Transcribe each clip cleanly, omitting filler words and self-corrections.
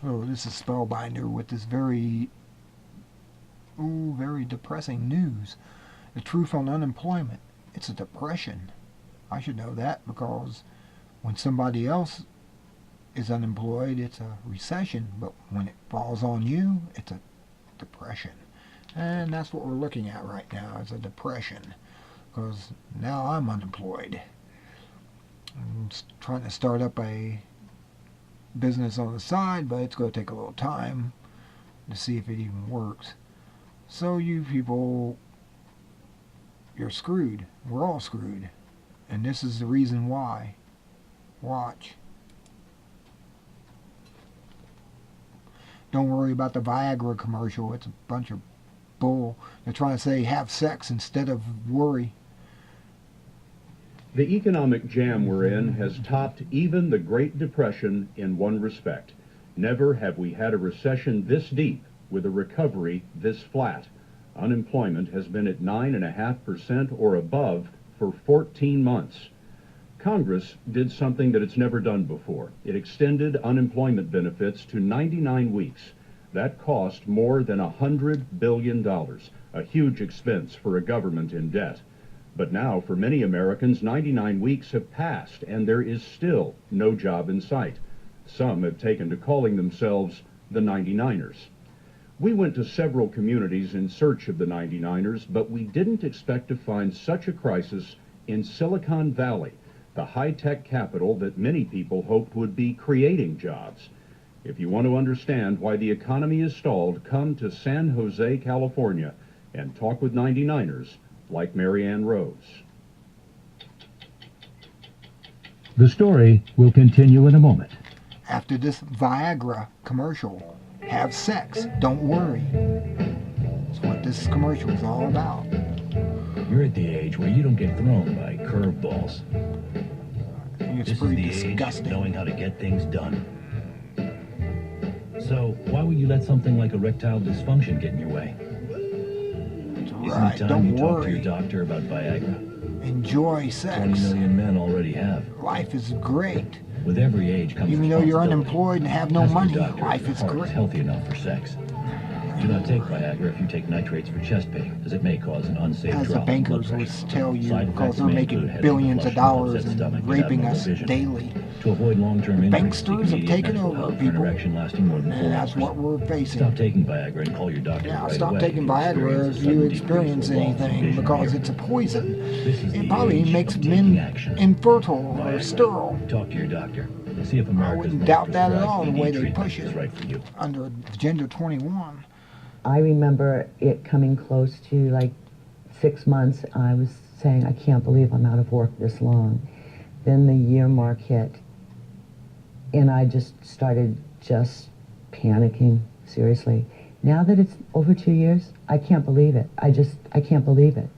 So this is Spellbinder with this very depressing news. The truth on unemployment. It's a depression. I should know that because when somebody else is unemployed, it's a recession, but when it falls on you, it's a depression. And that's what we're looking at right now, is a depression, because now I'm unemployed. I'm trying to start up a business on the side, but it's going to take a little time to see if it even works. So you people, you're screwed. We're all screwed. And this is the reason why. Watch. Don't worry about the Viagra commercial. It's a bunch of bull. They're trying to say have sex instead of worry. The economic jam we're in has topped even the Great Depression in one respect. Never have we had a recession this deep with a recovery this flat. Unemployment has been at 9.5% or above for 14 months. Congress did something that it's never done before. It extended unemployment benefits to 99 weeks. That cost more than $100 billion, a huge expense for a government in debt. But now, for many Americans, 99 weeks have passed, and there is still no job in sight. Some have taken to calling themselves the 99ers. We went to several communities in search of the 99ers, but we didn't expect to find such a crisis in Silicon Valley, the high-tech capital that many people hoped would be creating jobs. If you want to understand why the economy is stalled, come to San Jose, California, and talk with 99ers like Marianne Rose. The story will continue in a moment. After this Viagra commercial, have sex, don't worry. That's what this commercial is all about. You're at the age where you don't get thrown by curveballs. It's This is pretty the age of disgusting. knowing how to get things done. So why would you let something like erectile dysfunction get in your way? Isn't Right, it time don't you talk to your worry. doctor about Viagra? Enjoy 20 sex. million men already have. Life is great. With every age comes Even though you're responsibility. unemployed and have no Ask your money, doctor if life your is heart great. healthy enough for sex. Do not take Viagra if you take nitrates for chest pain, as it may cause an unsafe As the drop in blood bankers pressure. always tell you, Side because effects they're may making include headache, billions of flushing, dollars upset and stomach, and raping abnormal us vision. daily. To avoid long-term injuries, Banksters seek have immediate taken medical over, help for an people. erection lasting more than 4 And that's hours. what we're facing. Stop taking Viagra and call your doctor Now, right stop away taking if you Viagra experience if a you sudden experience decrease or loss of anything, vision or because hearing. it's a poison. This is It the probably age makes of men taking action. infertile or Viagra. sterile. Talk to your doctor. See if I America's wouldn't most doubt that at prescribed all, the ED way they treatment push is it right for you. under Gender 21. I remember it coming close to like 6 months. I was saying, I can't believe I'm out of work this long. Then the year mark hit, and I just started panicking, seriously. Now that it's over 2 years, I can't believe it. I can't believe it.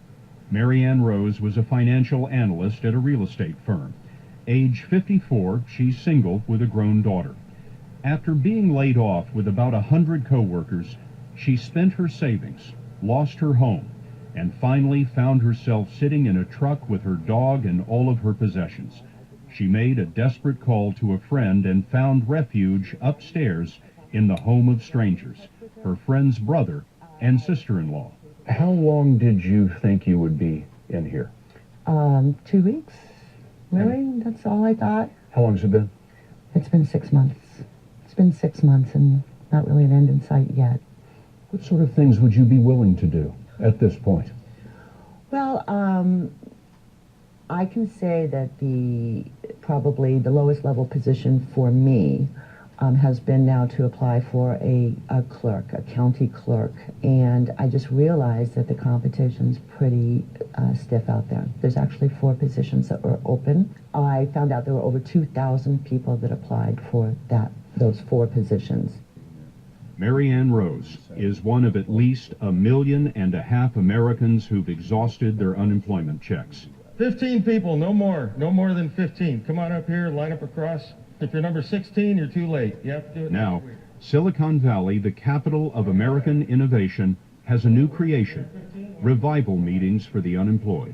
Marianne Rose was a financial analyst at a real estate firm. Age 54, she's single with a grown daughter. After being laid off with about 100 co-workers, she spent her savings, lost her home, and finally found herself sitting in a truck with her dog and all of her possessions. She made a desperate call to a friend and found refuge upstairs in the home of strangers, her friend's brother and sister-in-law. How long did you think you would be in here? 2 weeks? Really? That's all I thought? How long has it been? It's been 6 months. It's been 6 months and not really an end in sight yet. What sort of things would you be willing to do at this point? Well, I can say that probably the lowest level position for me has been now to apply for a clerk, a county clerk, and I just realized that the competition's pretty stiff out there. There's actually 4 positions that were open. I found out there were over 2,000 people that applied for those 4 positions. Marianne Rose is one of at least 1.5 million Americans who've exhausted their unemployment checks. 15 people, no more than 15. Come on up here, line up across. If you're number 16, you're too late. You have to do it Now, next week. Silicon Valley, the capital of American innovation, has a new creation: revival meetings for the unemployed.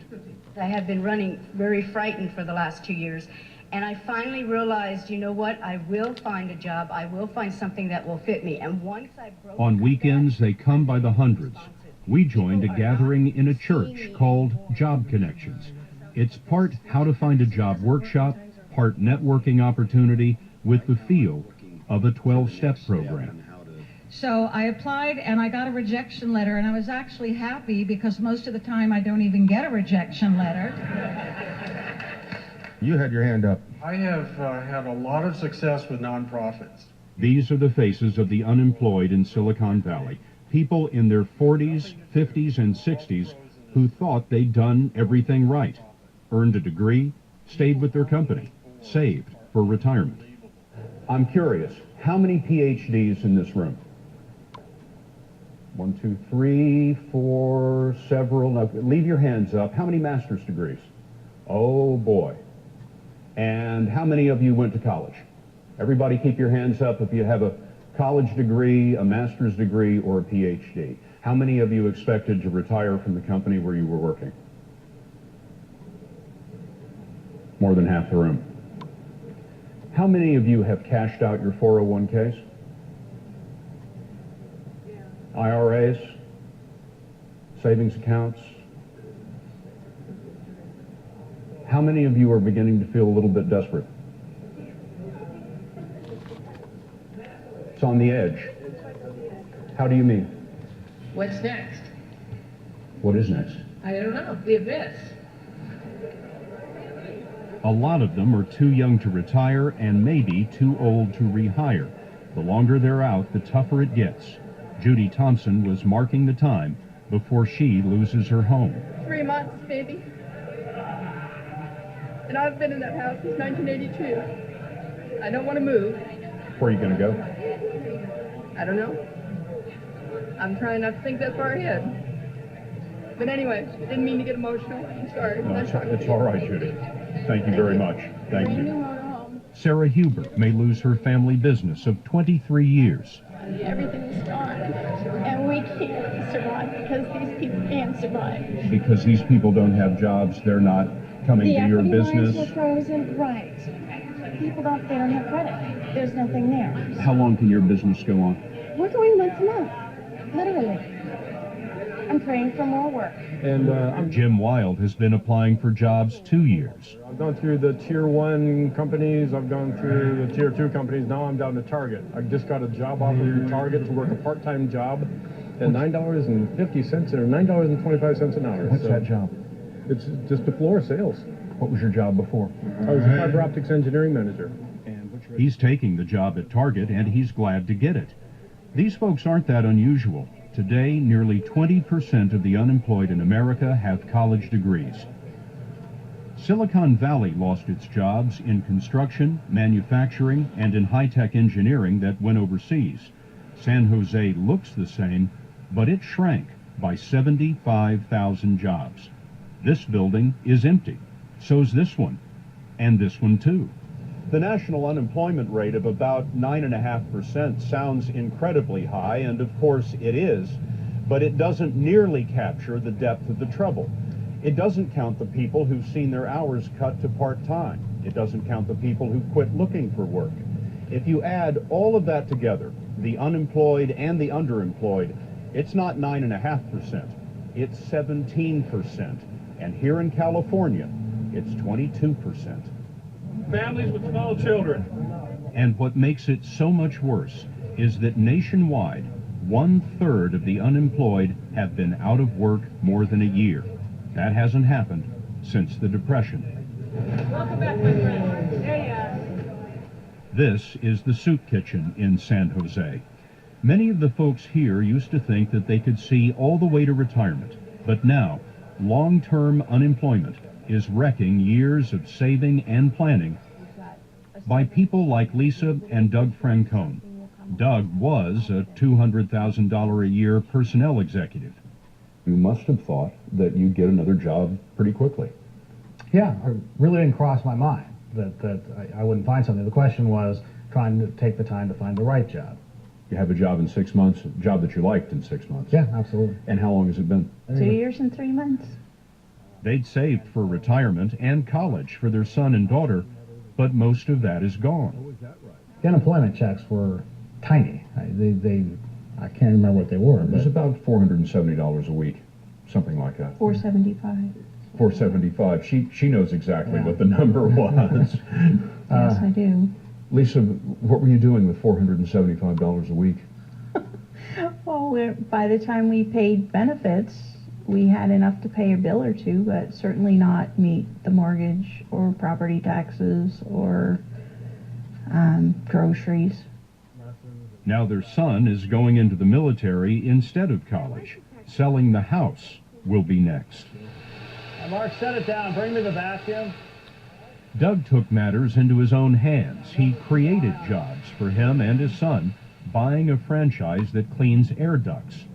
I have been running very frightened for the last 2 years, And I finally realized, you know what, I will find a job, I will find something that will fit me. And once I broke On weekends, they come by the hundreds. We joined a gathering in a church called Job Connections. It's part how to find a job workshop, part networking opportunity with the feel of a 12-step program. So I applied and I got a rejection letter, and I was actually happy because most of the time I don't even get a rejection letter. You had your hand up. I have had a lot of success with nonprofits. These are the faces of the unemployed in Silicon Valley, people in their 40s, 50s, and 60s who thought they'd done everything right, earned a degree, stayed with their company, saved for retirement. I'm curious, how many PhDs in this room? 1, 2, 3, 4, several. Now, leave your hands up. How many master's degrees? Oh, boy. And how many of you went to college? Everybody keep your hands up if you have a college degree, a master's degree, or a PhD. How many of you expected to retire from the company where you were working? More than half the room. How many of you have cashed out your 401ks? IRAs? Savings accounts? How many of you are beginning to feel a little bit desperate? It's on the edge. How do you mean? What's next? What is next? I don't know. The abyss. A lot of them are too young to retire and maybe too old to rehire. The longer they're out, the tougher it gets. Judy Thompson was marking the time before she loses her home. 3 months, maybe. And I've been in that house since 1982. I don't want to move. Where are you going to go? I don't know. I'm trying not to think that far ahead. But anyway, I didn't mean to get emotional. I'm sorry. No, it's all right, Judy. Thank you very much. Thank Bring you. new motorhome. Sarah Huber may lose her family business of 23 years. Everything is gone. And we can't survive because these people can't survive. Because these people don't have jobs, they're not coming to your business. The equity lines were frozen, right. People they don't have credit. There's nothing there. How long can your business go on? We're going month to month, literally. I'm praying for more work. And Jim Wild has been applying for jobs 2 years. I've gone through the tier 1 companies, I've gone through the tier 2 companies, now I'm down to Target. I just got a job offer from Target to work a part-time job at $9.50 or $9.25 an hour. What's that job? It's just the floor sales. What was your job before? I was a fiber optics engineering manager. He's taking the job at Target, and he's glad to get it. These folks aren't that unusual. Today, nearly 20% of the unemployed in America have college degrees. Silicon Valley lost its jobs in construction, manufacturing, and in high-tech engineering that went overseas. San Jose looks the same, but it shrank by 75,000 jobs. This building is empty. So's this one, and this one too. The national unemployment rate of about 9.5% sounds incredibly high, and of course it is, but it doesn't nearly capture the depth of the trouble. It doesn't count the people who've seen their hours cut to part-time. It doesn't count the people who quit looking for work. If you add all of that together, the unemployed and the underemployed, it's not 9.5%, it's 17%. And here in California, it's 22%. Families with small children. And what makes it so much worse is that nationwide, 1/3 of the unemployed have been out of work more than a year. That hasn't happened since the Depression. Welcome back, my friend. There you are. This is the soup kitchen in San Jose. Many of the folks here used to think that they could see all the way to retirement, but now long-term unemployment is wrecking years of saving and planning by people like Lisa and Doug Francone. Doug was a $200,000 a year personnel executive. You must have thought that you'd get another job pretty quickly. Yeah, it really didn't cross my mind that I wouldn't find something. The question was trying to take the time to find the right job. You have a job in 6 months, a job that you liked in 6 months. Yeah, absolutely. And how long has it been? 2 years and 3 months. They'd saved for retirement and college for their son and daughter, but most of that is gone. Oh, is that right? The unemployment checks were tiny. I can't remember what they were, It was but about $470 a week, something like that. 475. 475. She knows exactly Yeah. what the number was. Yes, I do. Lisa, what were you doing with $475 a week? Well, by the time we paid benefits, we had enough to pay a bill or two, but certainly not meet the mortgage or property taxes or groceries. Now their son is going into the military instead of college. Selling the house will be next. Mark, set it down. Bring me the vacuum. Doug took matters into his own hands. He created jobs for him and his son, buying a franchise that cleans air ducts.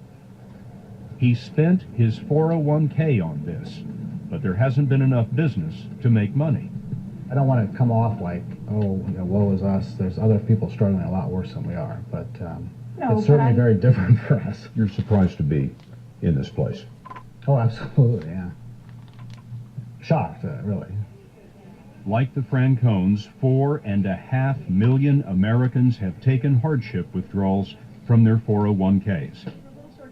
He spent his 401k on this, but there hasn't been enough business to make money. I don't want to come off like, oh, woe is us. There's other people struggling a lot worse than we are, but it's certainly very different for us. You're surprised to be in this place. Oh, absolutely, yeah. Shocked, really. Like the Francones, 4.5 million Americans have taken hardship withdrawals from their 401ks.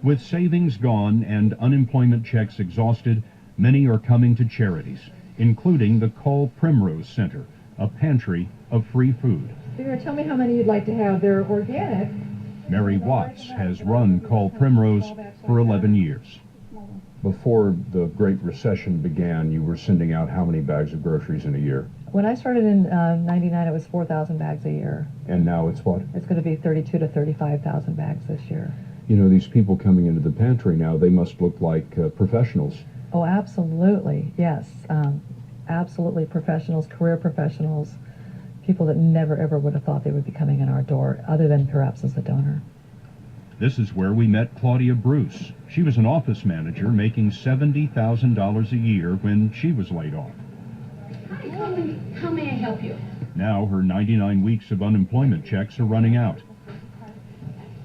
With savings gone and unemployment checks exhausted, many are coming to charities, including the Call Primrose Center, a pantry of free food. Tell me how many you'd like to have. They're organic. Mary Watts has run Call Primrose for 11 years. Before the Great Recession began, you were sending out how many bags of groceries in a year? When I started in 99, it was 4,000 bags a year. And now it's what? It's going to be 32 to 35,000 bags this year. You know, these people coming into the pantry now, they must look like professionals. Oh, absolutely, yes. Absolutely professionals, career professionals, people that never ever would have thought they would be coming in our door, other than perhaps as a donor. This is where we met Claudia Bruce. She was an office manager making $70,000 a year when she was laid off. Hi, how may I help you? Now her 99 weeks of unemployment checks are running out.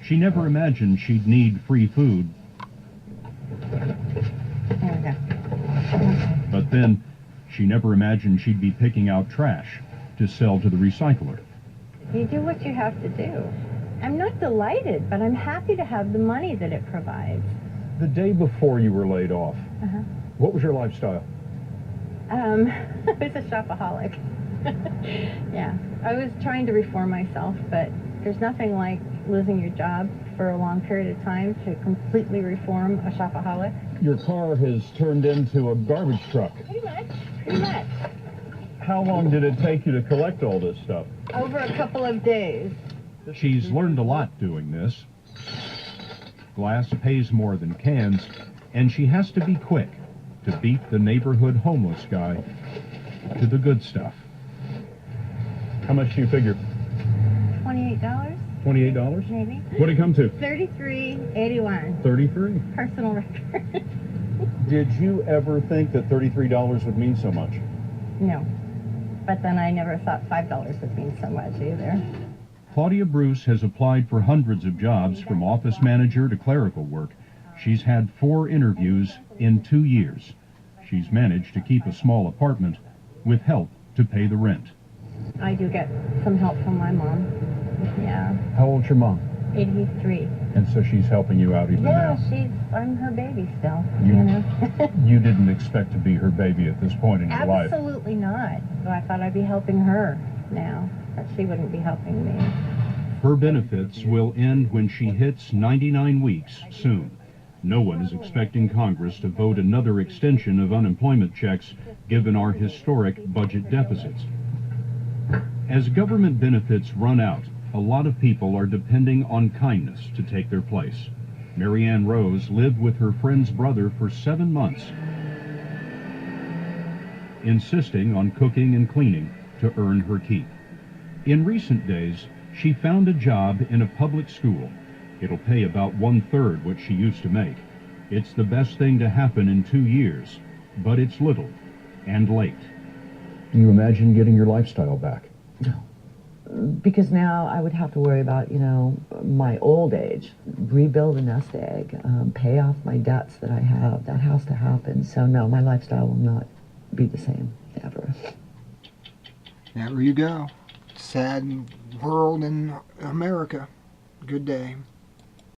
She never imagined she'd need free food. But then, she never imagined she'd be picking out trash to sell to the recycler. You do what you have to do. I'm not delighted, but I'm happy to have the money that it provides. The day before you were laid off, what was your lifestyle? I was a shopaholic. Yeah, I was trying to reform myself, but there's nothing like losing your job for a long period of time to completely reform a shopaholic. Your car has turned into a garbage truck. Pretty much. How long did it take you to collect all this stuff? Over a couple of days. She's learned a lot doing this. Glass pays more than cans, and she has to be quick to beat the neighborhood homeless guy to the good stuff. How much do you figure? $28? $28? Maybe. What'd it come to? $33.81. 33? Personal record. Did you ever think that $33 would mean so much? No. But then I never thought $5 would mean so much either. Claudia Bruce has applied for hundreds of jobs from office manager to clerical work. She's had 4 interviews in 2 years. She's managed to keep a small apartment with help to pay the rent. I do get some help from my mom. Yeah. How old's your mom? 83. And so she's helping you out even now? Yeah, I'm her baby still, You- you know. You didn't expect to be her baby at this point in your life. Absolutely not. So I thought I'd be helping her now, but she wouldn't be helping me. Her benefits will end when she hits 99 weeks soon. No one is expecting Congress to vote another extension of unemployment checks given our historic budget deficits. As government benefits run out, a lot of people are depending on kindness to take their place. Mary Ann Rose lived with her friend's brother for 7 months, insisting on cooking and cleaning to earn her keep. In recent days, she found a job in a public school. It'll pay about 1/3 what she used to make. It's the best thing to happen in 2 years, but it's little and late. Do you imagine getting your lifestyle back? Because now I would have to worry about, my old age, rebuild a nest egg, pay off my debts that I have. That has to happen. So no, my lifestyle will not be the same ever. There you go. Sad world in America. Good day.